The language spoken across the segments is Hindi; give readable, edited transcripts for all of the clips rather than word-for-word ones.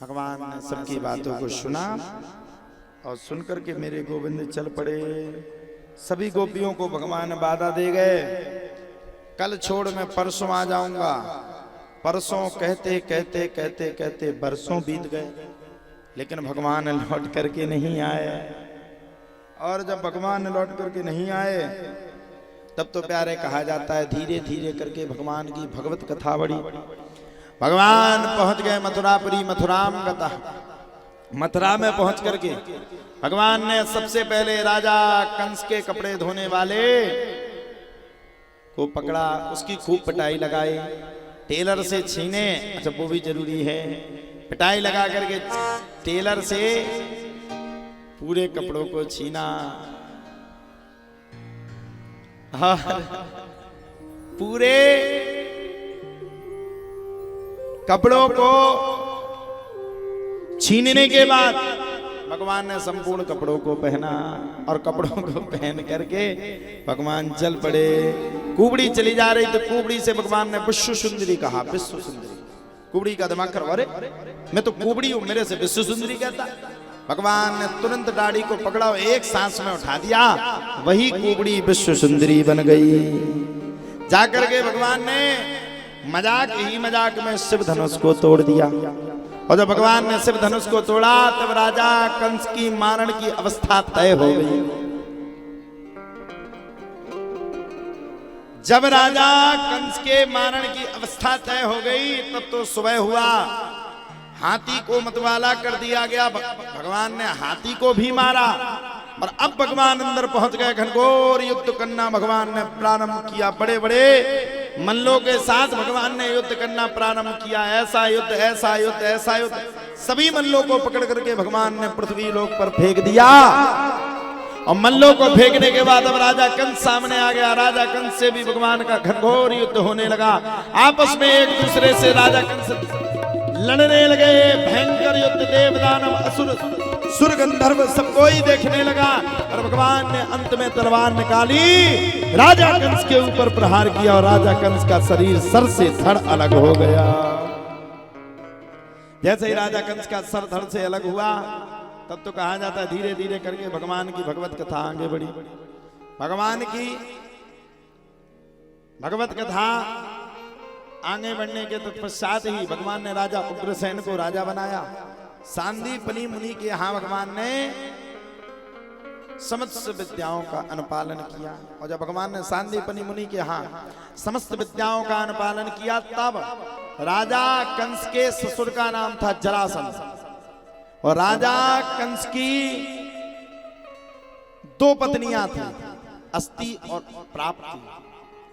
भगवान ने सबकी बातों को सुना और सुनकर के मेरे गोविंद चल पड़े। सभी गोपियों को भगवान बाधा दे गए, कल छोड़ मैं परसों आ जाऊंगा। परसों कहते कहते कहते कहते बरसों बीत गए, लेकिन भगवान लौट करके नहीं आए। और जब भगवान लौट करके नहीं आए तब तो प्यारे कहा जाता है धीरे धीरे करके भगवान की भगवत कथा बढ़ी। भगवान पहुंच गए मथुरापुरी मथुराम गता। मथुरा में पहुंच करके भगवान ने सबसे पहले राजा कंस के कपड़े धोने वाले को पकड़ा, उसकी खूब पिटाई लगाई, टेलर से छीने। अच्छा वो भी जरूरी है, पिटाई लगा करके टेलर से पूरे कपड़ों को छीना। पूरे कपड़ों को छीनने के बाद भगवान ने संपूर्ण कपड़ों को पहना और कपड़ों को पहन करके भगवान चल पड़े। कुबड़ी चली जा रही तो कुबड़ी से भगवान ने विश्व सुंदरी कहा। विश्व सुंदरी, कुबड़ी का दिमाग खराब, अरे मैं तो कुबड़ी हूं, मेरे से विश्व सुंदरी कहता। भगवान ने तुरंत दाढ़ी को पकड़ा और एक सांस में उठा दिया, वही कुबड़ी विश्व सुंदरी बन गई। जाकर के भगवान ने मजाक ही मजाक में शिव धनुष को तोड़ दिया। और जब भगवान ने शिव धनुष को तोड़ा तब राजा कंस की मारण की अवस्था तय हो गई। जब राजा कंस के मारण की अवस्था तय हो गई तब तो सुबह हुआ, हाथी को मतवाला कर दिया गया। भगवान ने हाथी को भी मारा और अब भगवान अंदर पहुंच गए। घनघोर युद्ध करना भगवान ने प्रारंभ किया। बड़े बड़े मल्लों के साथ भगवान ने युद्ध करना प्रारंभ किया। ऐसा युद्ध, ऐसा युद्ध, ऐसा युद्ध। सभी मल्लों को पकड़ करके भगवान ने पृथ्वी लोक पर फेंक दिया। और मल्लों को फेंकने के बाद अब राजा कंस सामने आ गया। राजा कंस से भी भगवान का घनघोर युद्ध होने लगा। आपस में एक दूसरे से राजा कंस लड़ने लगे। भयंकर युद्ध, देव दानव असुर सुर गंधर्व सब कोई देखने लगा। और भगवान ने अंत में तलवार निकाली, राजा कंस के ऊपर प्रहार किया और राजा कंस का शरीर सर से धड़ अलग हो गया। जैसे ही राजा कंस का सर धड़ से अलग हुआ तब तो कहा जाता है धीरे धीरे करके भगवान की भगवत कथा आगे बढ़ी। भगवान की भगवत कथा आगे बढ़ने के तत्पश्चात ही भगवान ने राजा उग्रसेन को राजा बनाया। सांदीपनि मुनि के यहाँ भगवान ने समस्त विद्याओं का अनुपालन किया। और जब भगवान ने सांदीपनि मुनि के यहाँ समस्त विद्याओं का अनुपालन किया तब राजा कंस के ससुर का नाम था जरासंध। और राजा कंस की दो पत्नियां थी, अस्ति और प्राप्ति।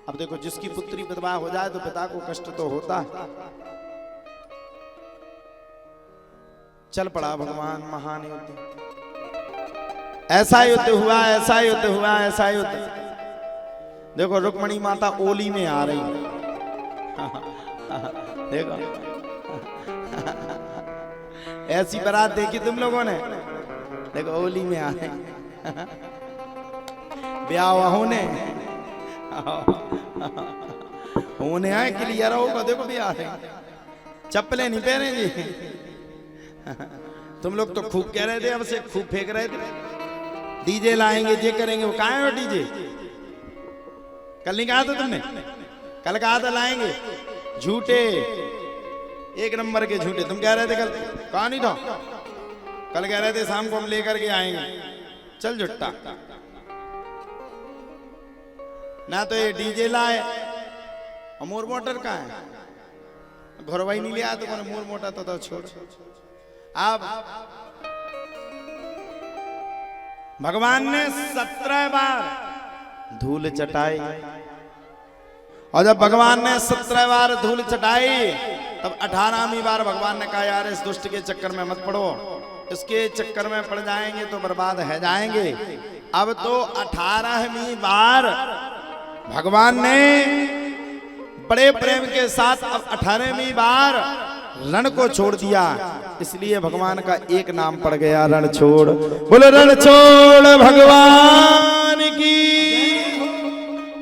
अब देखो जिसकी पुत्री विधवा हो जाए तो पिता को कष्ट तो होता है। चल पड़ा भगवान महान युद्ध। ऐसा युद्ध हुआ, ऐसा युद्ध हुआ, ऐसा युद्ध। देखो रुक्मणी माता ओली में आ रही। देखो ऐसी बारात देखी तुम लोगों ने? देखो ओली में आ रही। ब्याह होने होने आए क्लियर होगा। देखो भी आ रहे, चप्पलें नहीं पहने जी। तुम लोग तो खूब कह रहे थे, अब से खूब फेंक रहे थे डीजे लाएंगे, ये करेंगे। वो कहाँ है डीजे? कल नहीं कहा था तुमने? कल कहा था लाएंगे। झूठे, एक नंबर के झूठे। तुम कह रहे थे कल, कहा नहीं था? कल कह रहे थे शाम को हम लेकर के आएंगे। चल झुट्टा ना। तो ये डीजे लाए और मोर मोटर कहाँ है? घरवा ही नहीं लिया तो कौन मोर मोटा तो छोड़। अब भगवान ने 17 बार धूल चटाई। और जब भगवान ने 17 बार धूल चटाई तब 18वीं बार भगवान ने कहा यार इस दुष्ट के चक्कर में मत पड़ो, इसके चक्कर में पड़ जाएंगे तो बर्बाद है जाएंगे। अब तो 18वीं बार भगवान ने बड़े प्रेम के साथ अब 18वीं बार रण को छोड़ दिया। इसलिए भगवान का एक नाम पड़ गया रणछोड़। बोलो रणछोड़ भगवान की।